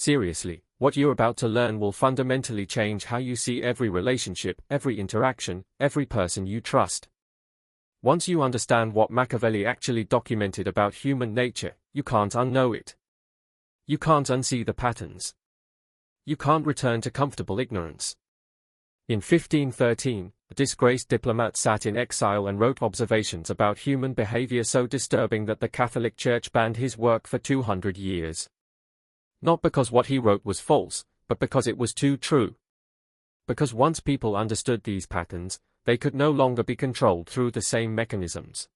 Seriously, what you're about to learn will fundamentally change how you see every relationship, every interaction, every person you trust. Once you understand what Machiavelli actually documented about human nature, you can't unknow it. You can't unsee the patterns. You can't return to comfortable ignorance. In 1513, a disgraced diplomat sat in exile and wrote observations about human behavior so disturbing that the Catholic Church banned his work for 200 years. Not because what he wrote was false, but because it was too true. Because once people understood these patterns, they could no longer be controlled through the same mechanisms.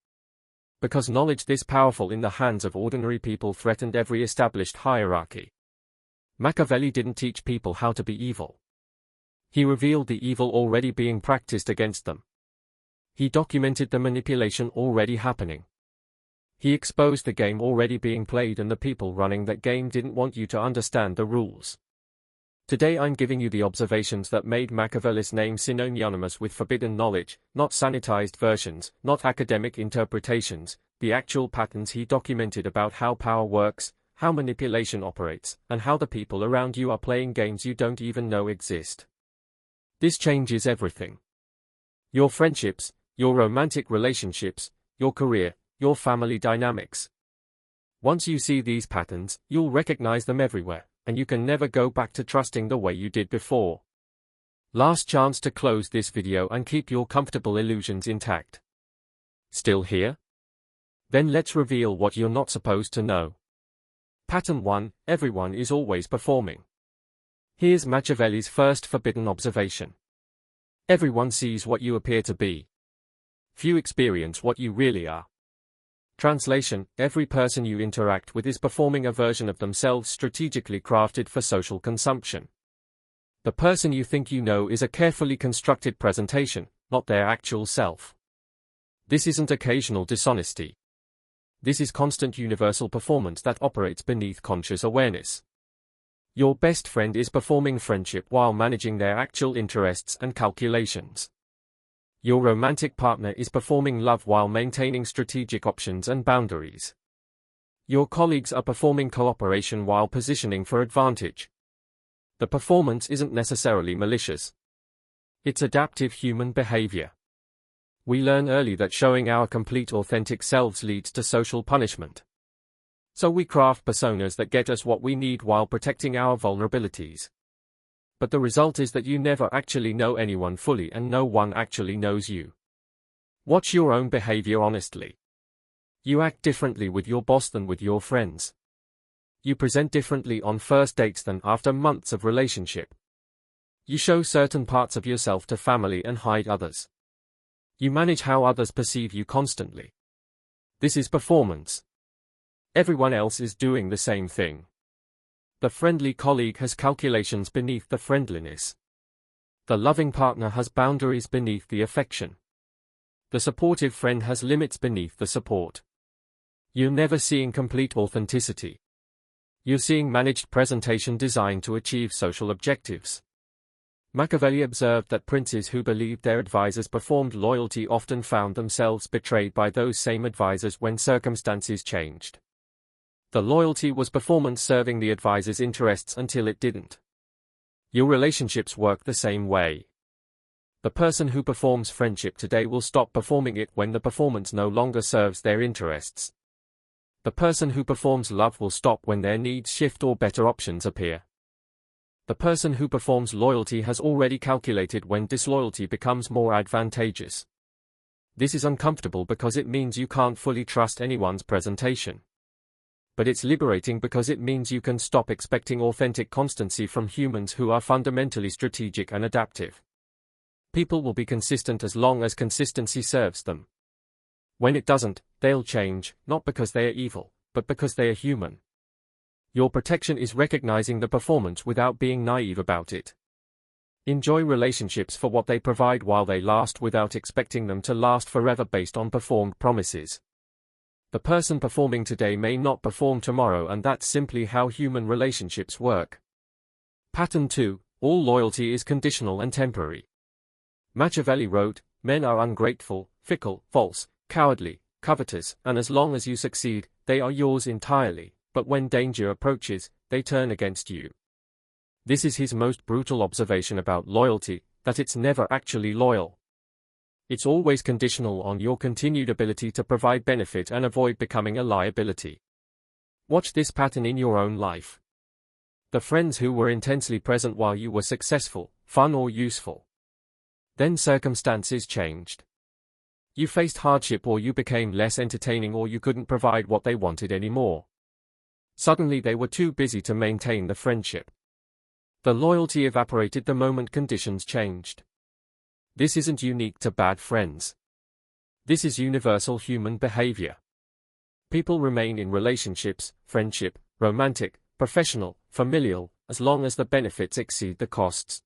Because knowledge this powerful in the hands of ordinary people threatened every established hierarchy. Machiavelli didn't teach people how to be evil. He revealed the evil already being practiced against them. He documented the manipulation already happening. He exposed the game already being played, and the people running that game didn't want you to understand the rules. Today I'm giving you the observations that made Machiavelli's name synonymous with forbidden knowledge, not sanitized versions, not academic interpretations, the actual patterns he documented about how power works, how manipulation operates, and how the people around you are playing games you don't even know exist. This changes everything. Your friendships, your romantic relationships, your career, your family dynamics. Once you see these patterns, you'll recognize them everywhere, and you can never go back to trusting the way you did before. Last chance to close this video and keep your comfortable illusions intact. Still here? Then let's reveal what you're not supposed to know. Pattern 1. Everyone is always performing. Here's Machiavelli's first forbidden observation. Everyone sees what you appear to be. Few experience what you really are. Translation: every person you interact with is performing a version of themselves strategically crafted for social consumption. The person you think you know is a carefully constructed presentation, not their actual self. This isn't occasional dishonesty. This is constant universal performance that operates beneath conscious awareness. Your best friend is performing friendship while managing their actual interests and calculations. Your romantic partner is performing love while maintaining strategic options and boundaries. Your colleagues are performing cooperation while positioning for advantage. The performance isn't necessarily malicious. It's adaptive human behavior. We learn early that showing our complete authentic selves leads to social punishment. So we craft personas that get us what we need while protecting our vulnerabilities. But the result is that you never actually know anyone fully and no one actually knows you. Watch your own behavior honestly. You act differently with your boss than with your friends. You present differently on first dates than after months of relationship. You show certain parts of yourself to family and hide others. You manage how others perceive you constantly. This is performance. Everyone else is doing the same thing. The friendly colleague has calculations beneath the friendliness. The loving partner has boundaries beneath the affection. The supportive friend has limits beneath the support. You're never seeing complete authenticity. You're seeing managed presentation designed to achieve social objectives. Machiavelli observed that princes who believed their advisors performed loyalty often found themselves betrayed by those same advisors when circumstances changed. The loyalty was performance serving the advisor's interests until it didn't. Your relationships work the same way. The person who performs friendship today will stop performing it when the performance no longer serves their interests. The person who performs love will stop when their needs shift or better options appear. The person who performs loyalty has already calculated when disloyalty becomes more advantageous. This is uncomfortable because it means you can't fully trust anyone's presentation. But it's liberating because it means you can stop expecting authentic constancy from humans who are fundamentally strategic and adaptive. People will be consistent as long as consistency serves them. When it doesn't, they'll change, not because they are evil, but because they are human. Your protection is recognizing the performance without being naive about it. Enjoy relationships for what they provide while they last without expecting them to last forever based on performed promises. The person performing today may not perform tomorrow, and that's simply how human relationships work. Pattern 2. All loyalty is conditional and temporary. Machiavelli wrote, "Men are ungrateful, fickle, false, cowardly, covetous, and as long as you succeed, they are yours entirely. but when danger approaches, they turn against you. This is his most brutal observation about loyalty, that it's never actually loyal. It's always conditional on your continued ability to provide benefit and avoid becoming a liability. Watch this pattern in your own life. The friends who were intensely present while you were successful, fun or useful. Then circumstances changed. You faced hardship, or you became less entertaining, or you couldn't provide what they wanted anymore. Suddenly they were too busy to maintain the friendship. The loyalty evaporated the moment conditions changed. This isn't unique to bad friends. This is universal human behavior. People remain in relationships, friendship, romantic, professional, familial, as long as the benefits exceed the costs.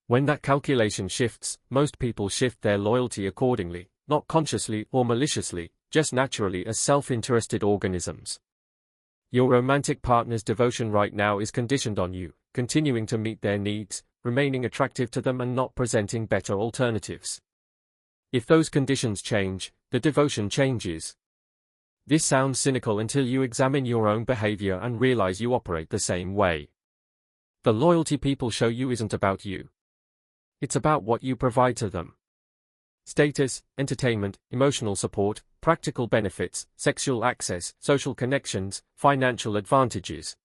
When that calculation shifts, most people shift their loyalty accordingly, not consciously or maliciously, just naturally as self-interested organisms. Your romantic partner's devotion right now is conditioned on you continuing to meet their needs, remaining attractive to them, and not presenting better alternatives. If those conditions change, the devotion changes. This sounds cynical until you examine your own behavior and realize you operate the same way. The loyalty people show you isn't about you. It's about what you provide to them. Status, entertainment, emotional support, practical benefits, sexual access, social connections, financial advantages.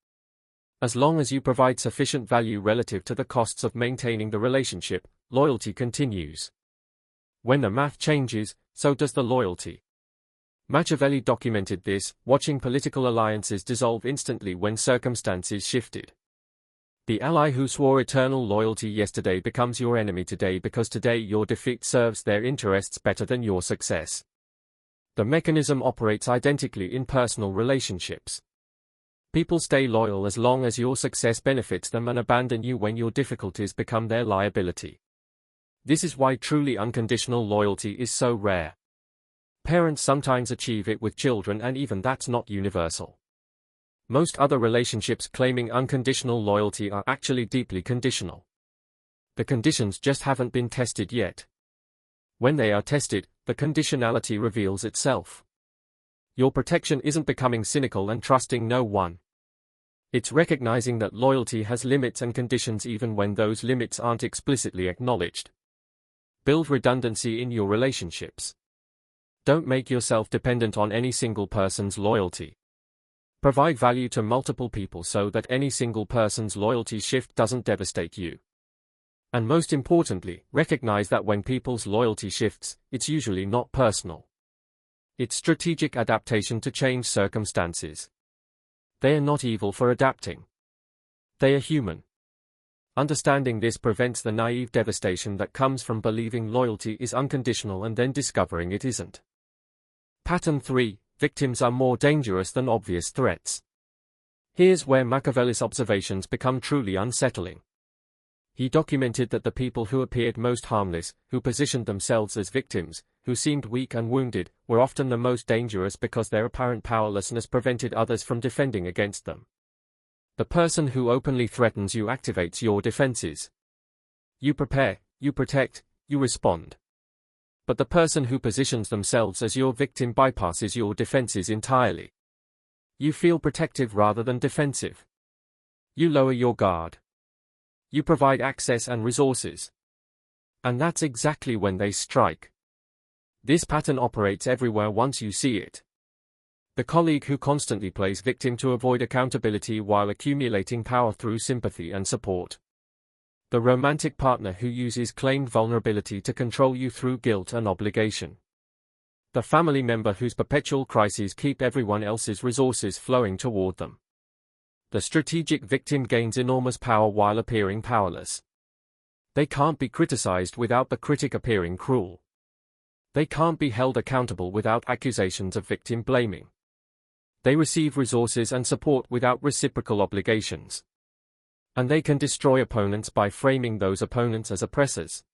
As long as you provide sufficient value relative to the costs of maintaining the relationship, loyalty continues. When the math changes, so does the loyalty. Machiavelli documented this, watching political alliances dissolve instantly when circumstances shifted. The ally who swore eternal loyalty yesterday becomes your enemy today, because today your defeat serves their interests better than your success. The mechanism operates identically in personal relationships. People stay loyal as long as your success benefits them and abandon you when your difficulties become their liability. This is why truly unconditional loyalty is so rare. Parents sometimes achieve it with children, and even that's not universal. Most other relationships claiming unconditional loyalty are actually deeply conditional. The conditions just haven't been tested yet. When they are tested, the conditionality reveals itself. Your protection isn't becoming cynical and trusting no one. It's recognizing that loyalty has limits and conditions even when those limits aren't explicitly acknowledged. Build redundancy in your relationships. Don't make yourself dependent on any single person's loyalty. Provide value to multiple people so that any single person's loyalty shift doesn't devastate you. And most importantly, recognize that when people's loyalty shifts, it's usually not personal. It's strategic adaptation to change circumstances. They are not evil for adapting. They are human. Understanding this prevents the naive devastation that comes from believing loyalty is unconditional and then discovering it isn't. Pattern 3. Victims are more dangerous than obvious threats. Here's where Machiavelli's observations become truly unsettling. He documented that the people who appeared most harmless, who positioned themselves as victims, who seemed weak and wounded, were often the most dangerous because their apparent powerlessness prevented others from defending against them. The person who openly threatens you activates your defenses. You prepare, you protect, you respond. But the person who positions themselves as your victim bypasses your defenses entirely. You feel protective rather than defensive. You lower your guard. You provide access and resources. And that's exactly when they strike. This pattern operates everywhere once you see it. The colleague who constantly plays victim to avoid accountability while accumulating power through sympathy and support. The romantic partner who uses claimed vulnerability to control you through guilt and obligation. The family member whose perpetual crises keep everyone else's resources flowing toward them. The strategic victim gains enormous power while appearing powerless. They can't be criticized without the critic appearing cruel. They can't be held accountable without accusations of victim blaming. They receive resources and support without reciprocal obligations. And they can destroy opponents by framing those opponents as oppressors.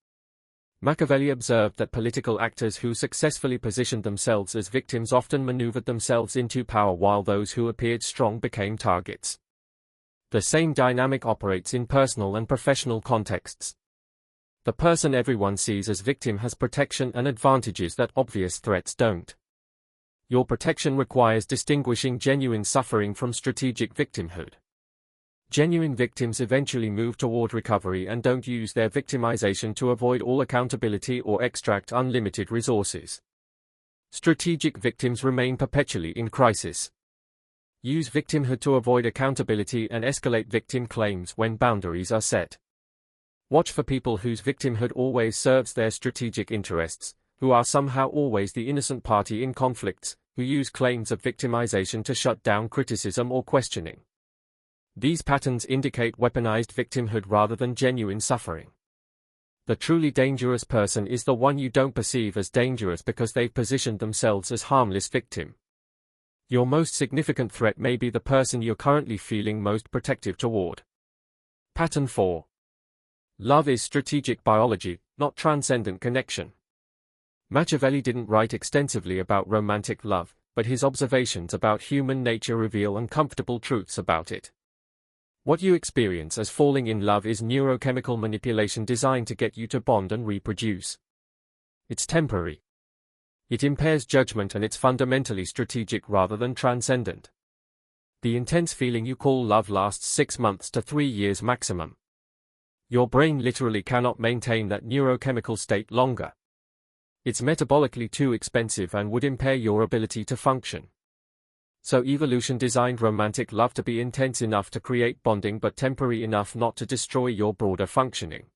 Machiavelli observed that political actors who successfully positioned themselves as victims often maneuvered themselves into power, while those who appeared strong became targets. The same dynamic operates in personal and professional contexts. The person everyone sees as victim has protection and advantages that obvious threats don't. Your protection requires distinguishing genuine suffering from strategic victimhood. Genuine victims eventually move toward recovery and don't use their victimization to avoid all accountability or extract unlimited resources. Strategic victims remain perpetually in crisis. Use victimhood to avoid accountability and escalate victim claims when boundaries are set. Watch for people whose victimhood always serves their strategic interests, who are somehow always the innocent party in conflicts, who use claims of victimization to shut down criticism or questioning. These patterns indicate weaponized victimhood rather than genuine suffering. The truly dangerous person is the one you don't perceive as dangerous because they've positioned themselves as harmless victim. Your most significant threat may be the person you're currently feeling most protective toward. Pattern 4. Love is strategic biology, not transcendent connection. Machiavelli didn't write extensively about romantic love, but his observations about human nature reveal uncomfortable truths about it. What you experience as falling in love is neurochemical manipulation designed to get you to bond and reproduce. It's temporary. It impairs judgment and it's fundamentally strategic rather than transcendent. The intense feeling you call love lasts 6 months to 3 years maximum. Your brain literally cannot maintain that neurochemical state longer. It's metabolically too expensive and would impair your ability to function. So evolution designed romantic love to be intense enough to create bonding but temporary enough not to destroy your broader functioning.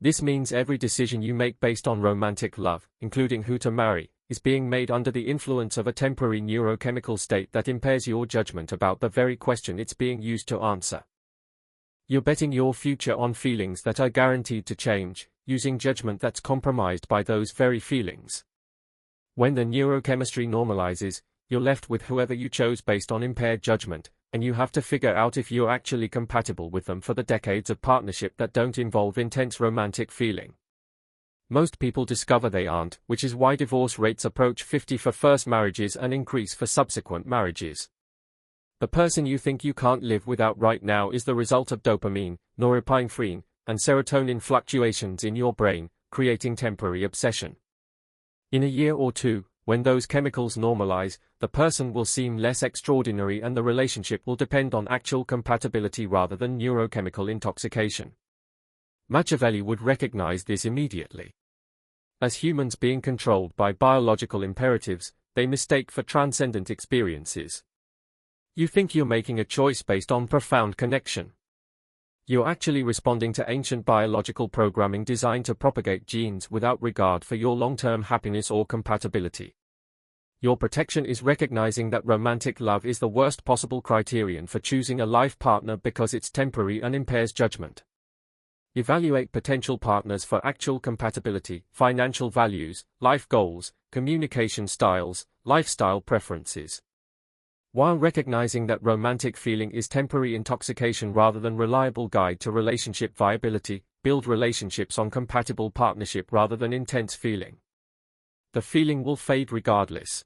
This means every decision you make based on romantic love, including who to marry, is being made under the influence of a temporary neurochemical state that impairs your judgment about the very question it's being used to answer. You're betting your future on feelings that are guaranteed to change, using judgment that's compromised by those very feelings. When the neurochemistry normalizes, you're left with whoever you chose based on impaired judgment, and you have to figure out if you're actually compatible with them for the decades of partnership that don't involve intense romantic feeling. Most people discover they aren't, which is why divorce rates approach 50 for first marriages and increase for subsequent marriages. The person you think you can't live without right now is the result of dopamine, norepinephrine, and serotonin fluctuations in your brain, creating temporary obsession. In a year or two, when those chemicals normalize, the person will seem less extraordinary and the relationship will depend on actual compatibility rather than neurochemical intoxication. Machiavelli would recognize this immediately. As humans being controlled by biological imperatives, they mistake for transcendent experiences. You think you're making a choice based on profound connection. You're actually responding to ancient biological programming designed to propagate genes without regard for your long-term happiness or compatibility. Your protection is recognizing that romantic love is the worst possible criterion for choosing a life partner because it's temporary and impairs judgment. Evaluate potential partners for actual compatibility, financial values, life goals, communication styles, lifestyle preferences. While recognizing that romantic feeling is temporary intoxication rather than reliable guide to relationship viability, build relationships on compatible partnership rather than intense feeling. The feeling will fade regardless.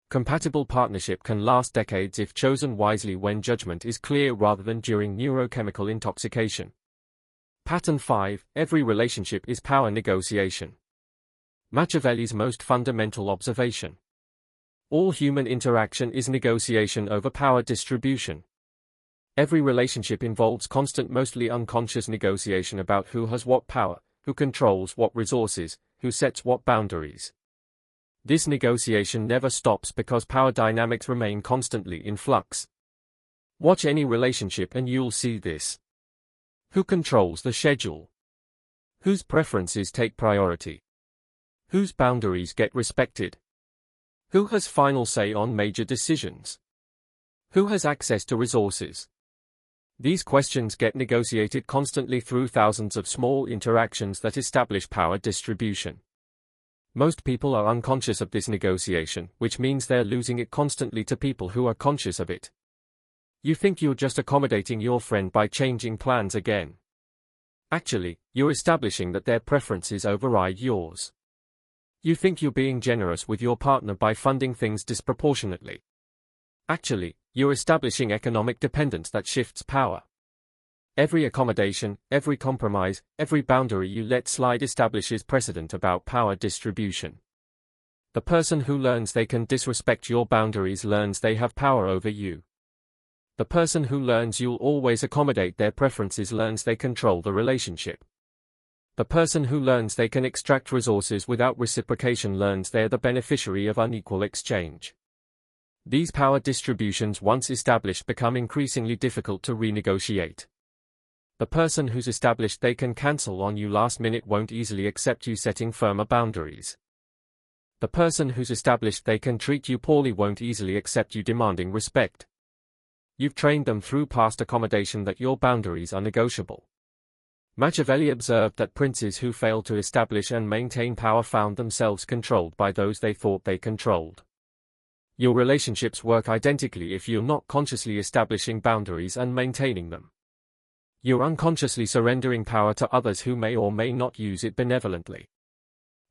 Compatible partnership can last decades if chosen wisely when judgment is clear rather than during neurochemical intoxication. Pattern 5. Every relationship is power negotiation. Machiavelli's most fundamental observation. All human interaction is negotiation over power distribution. Every relationship involves constant, mostly unconscious negotiation about who has what power, who controls what resources, who sets what boundaries. This negotiation never stops because power dynamics remain constantly in flux. Watch any relationship and you'll see this. Who controls the schedule? Whose preferences take priority? Whose boundaries get respected? Who has final say on major decisions? Who has access to resources? These questions get negotiated constantly through thousands of small interactions that establish power distribution. Most people are unconscious of this negotiation, which means they're losing it constantly to people who are conscious of it. You think you're just accommodating your friend by changing plans again. Actually, you're establishing that their preferences override yours. You think you're being generous with your partner by funding things disproportionately. Actually, you're establishing economic dependence that shifts power. Every accommodation, every compromise, every boundary you let slide establishes precedent about power distribution. The person who learns they can disrespect your boundaries learns they have power over you. The person who learns you'll always accommodate their preferences learns they control the relationship. The person who learns they can extract resources without reciprocation learns they're the beneficiary of unequal exchange. These power distributions, once established, become increasingly difficult to renegotiate. The person who's established they can cancel on you last minute won't easily accept you setting firmer boundaries. The person who's established they can treat you poorly won't easily accept you demanding respect. You've trained them through past accommodation that your boundaries are negotiable. Machiavelli observed that princes who failed to establish and maintain power found themselves controlled by those they thought they controlled. Your relationships work identically if you're not consciously establishing boundaries and maintaining them. You're unconsciously surrendering power to others who may or may not use it benevolently.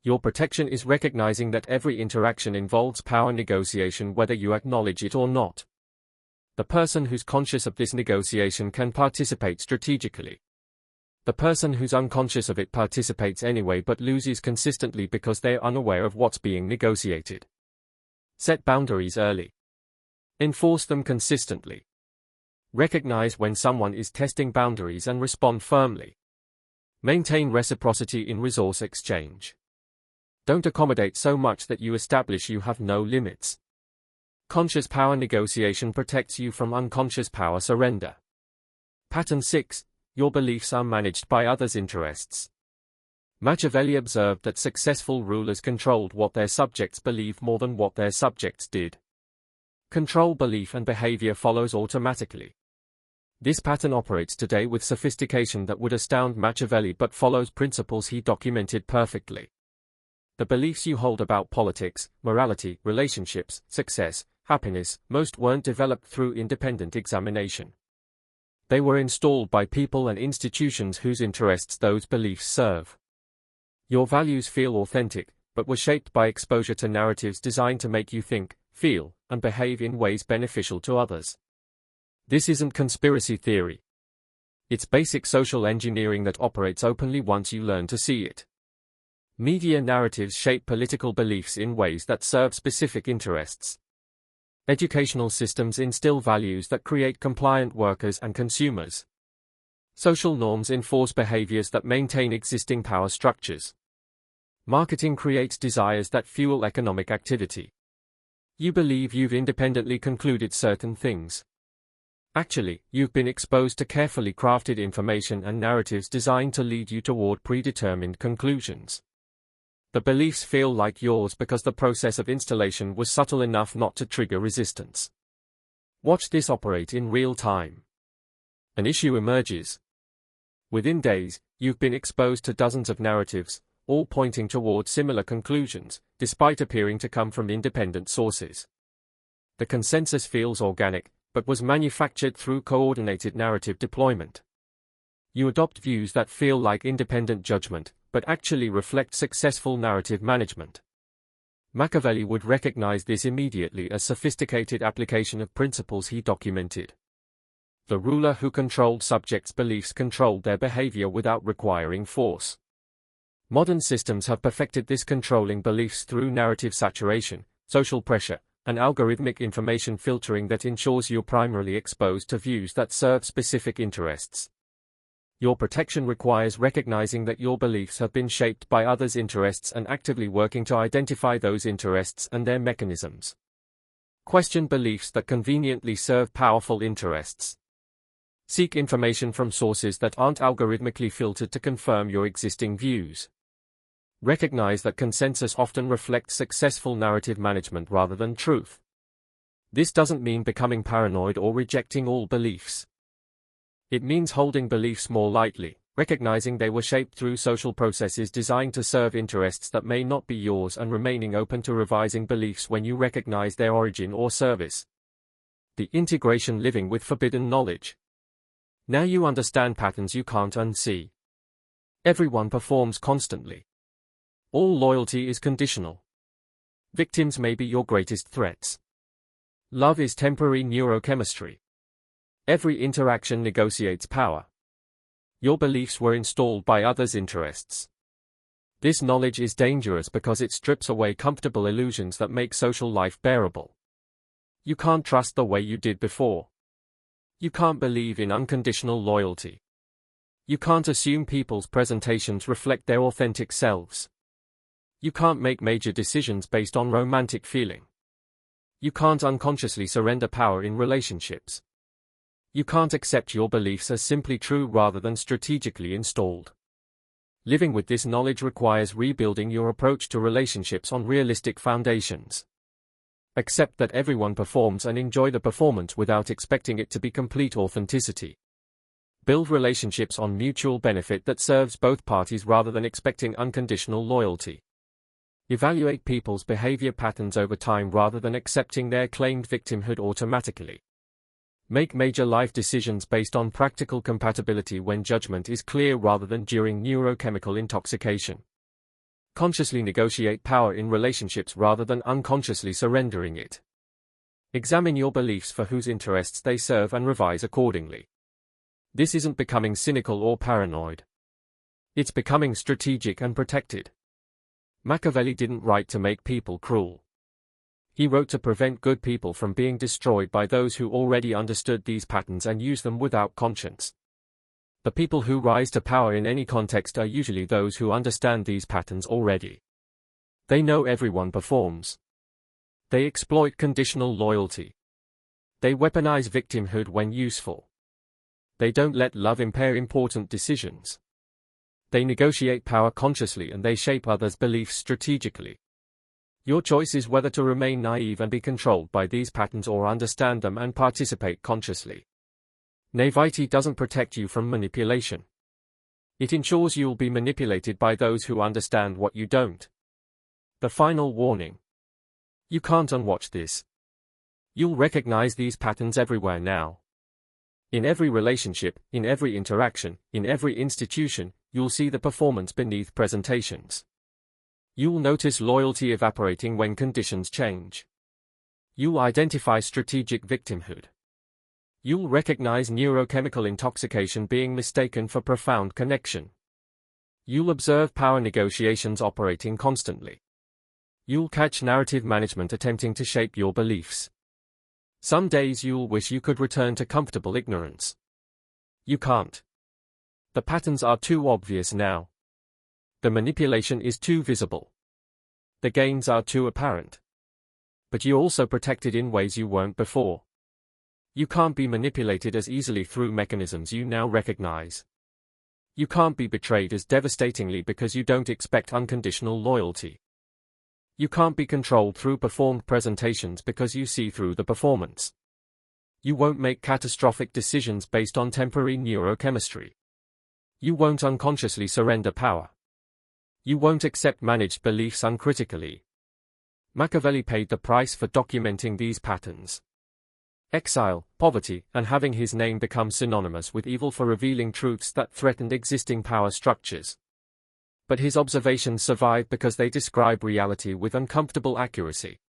Your protection is recognizing that every interaction involves power negotiation whether you acknowledge it or not. The person who's conscious of this negotiation can participate strategically. The person who's unconscious of it participates anyway but loses consistently because they're unaware of what's being negotiated. Set boundaries early. Enforce them consistently. Recognize when someone is testing boundaries and respond firmly. Maintain reciprocity in resource exchange. Don't accommodate so much that you establish you have no limits. Conscious power negotiation protects you from unconscious power surrender. Pattern 6. Your beliefs are managed by others' interests. Machiavelli observed that successful rulers controlled what their subjects believed more than what their subjects did. Control belief and behavior follows automatically. This pattern operates today with sophistication that would astound Machiavelli but follows principles he documented perfectly. The beliefs you hold about politics, morality, relationships, success, happiness, most weren't developed through independent examination. They were installed by people and institutions whose interests those beliefs serve. Your values feel authentic, but were shaped by exposure to narratives designed to make you think, feel, and behave in ways beneficial to others. This isn't conspiracy theory. It's basic social engineering that operates openly once you learn to see it. Media narratives shape political beliefs in ways that serve specific interests. Educational systems instill values that create compliant workers and consumers. Social norms enforce behaviors that maintain existing power structures. Marketing creates desires that fuel economic activity. You believe you've independently concluded certain things. Actually, you've been exposed to carefully crafted information and narratives designed to lead you toward predetermined conclusions. The beliefs feel like yours because the process of installation was subtle enough not to trigger resistance. Watch this operate in real time. An issue emerges. Within days, you've been exposed to dozens of narratives, all pointing toward similar conclusions, despite appearing to come from independent sources. The consensus feels organic, but was manufactured through coordinated narrative deployment. You adopt views that feel like independent judgment, but actually reflect successful narrative management. Machiavelli would recognize this immediately as sophisticated application of principles he documented. The ruler who controlled subjects' beliefs controlled their behavior without requiring force. Modern systems have perfected this controlling beliefs through narrative saturation, social pressure, and algorithmic information filtering that ensures you're primarily exposed to views that serve specific interests. Your protection requires recognizing that your beliefs have been shaped by others' interests and actively working to identify those interests and their mechanisms. Question beliefs that conveniently serve powerful interests. Seek information from sources that aren't algorithmically filtered to confirm your existing views. Recognize that consensus often reflects successful narrative management rather than truth. This doesn't mean becoming paranoid or rejecting all beliefs. It means holding beliefs more lightly, recognizing they were shaped through social processes designed to serve interests that may not be yours and remaining open to revising beliefs when you recognize their origin or service. The integration living with forbidden knowledge. Now you understand patterns you can't unsee. Everyone performs constantly. All loyalty is conditional. Victims may be your greatest threats. Love is temporary neurochemistry. Every interaction negotiates power. Your beliefs were installed by others' interests. This knowledge is dangerous because it strips away comfortable illusions that make social life bearable. You can't trust the way you did before. You can't believe in unconditional loyalty. You can't assume people's presentations reflect their authentic selves. You can't make major decisions based on romantic feeling. You can't unconsciously surrender power in relationships. You can't accept your beliefs as simply true rather than strategically installed. Living with this knowledge requires rebuilding your approach to relationships on realistic foundations. Accept that everyone performs and enjoy the performance without expecting it to be complete authenticity. Build relationships on mutual benefit that serves both parties rather than expecting unconditional loyalty. Evaluate people's behavior patterns over time rather than accepting their claimed victimhood automatically. Make major life decisions based on practical compatibility when judgment is clear rather than during neurochemical intoxication. Consciously negotiate power in relationships rather than unconsciously surrendering it. Examine your beliefs for whose interests they serve and revise accordingly. This isn't becoming cynical or paranoid. It's becoming strategic and protected. Machiavelli didn't write to make people cruel. He wrote to prevent good people from being destroyed by those who already understood these patterns and use them without conscience. The people who rise to power in any context are usually those who understand these patterns already. They know everyone performs. They exploit conditional loyalty. They weaponize victimhood when useful. They don't let love impair important decisions. They negotiate power consciously and they shape others' beliefs strategically. Your choice is whether to remain naive and be controlled by these patterns or understand them and participate consciously. Naivety doesn't protect you from manipulation. It ensures you'll be manipulated by those who understand what you don't. The final warning. You can't unwatch this. You'll recognize these patterns everywhere now. In every relationship, in every interaction, in every institution, you'll see the performance beneath presentations. You'll notice loyalty evaporating when conditions change. You'll identify strategic victimhood. You'll recognize neurochemical intoxication being mistaken for profound connection. You'll observe power negotiations operating constantly. You'll catch narrative management attempting to shape your beliefs. Some days you'll wish you could return to comfortable ignorance. You can't. The patterns are too obvious now. The manipulation is too visible. The gains are too apparent. But you're also protected in ways you weren't before. You can't be manipulated as easily through mechanisms you now recognize. You can't be betrayed as devastatingly because you don't expect unconditional loyalty. You can't be controlled through performed presentations because you see through the performance. You won't make catastrophic decisions based on temporary neurochemistry. You won't unconsciously surrender power. You won't accept managed beliefs uncritically. Machiavelli paid the price for documenting these patterns. Exile, poverty, and having his name become synonymous with evil for revealing truths that threatened existing power structures. But his observations survive because they describe reality with uncomfortable accuracy.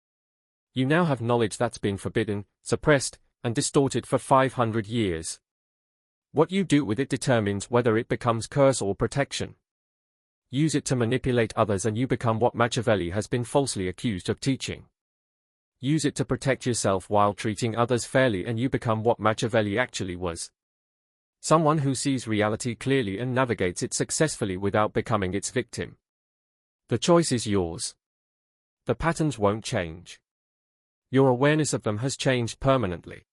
You now have knowledge that's been forbidden, suppressed, and distorted for 500 years. What you do with it determines whether it becomes curse or protection. Use it to manipulate others and you become what Machiavelli has been falsely accused of teaching. Use it to protect yourself while treating others fairly and you become what Machiavelli actually was. Someone who sees reality clearly and navigates it successfully without becoming its victim. The choice is yours. The patterns won't change. Your awareness of them has changed permanently.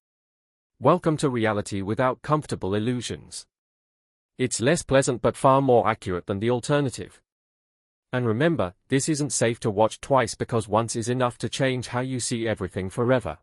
Welcome to reality without comfortable illusions. It's less pleasant but far more accurate than the alternative. And remember, this isn't safe to watch twice because once is enough to change how you see everything forever.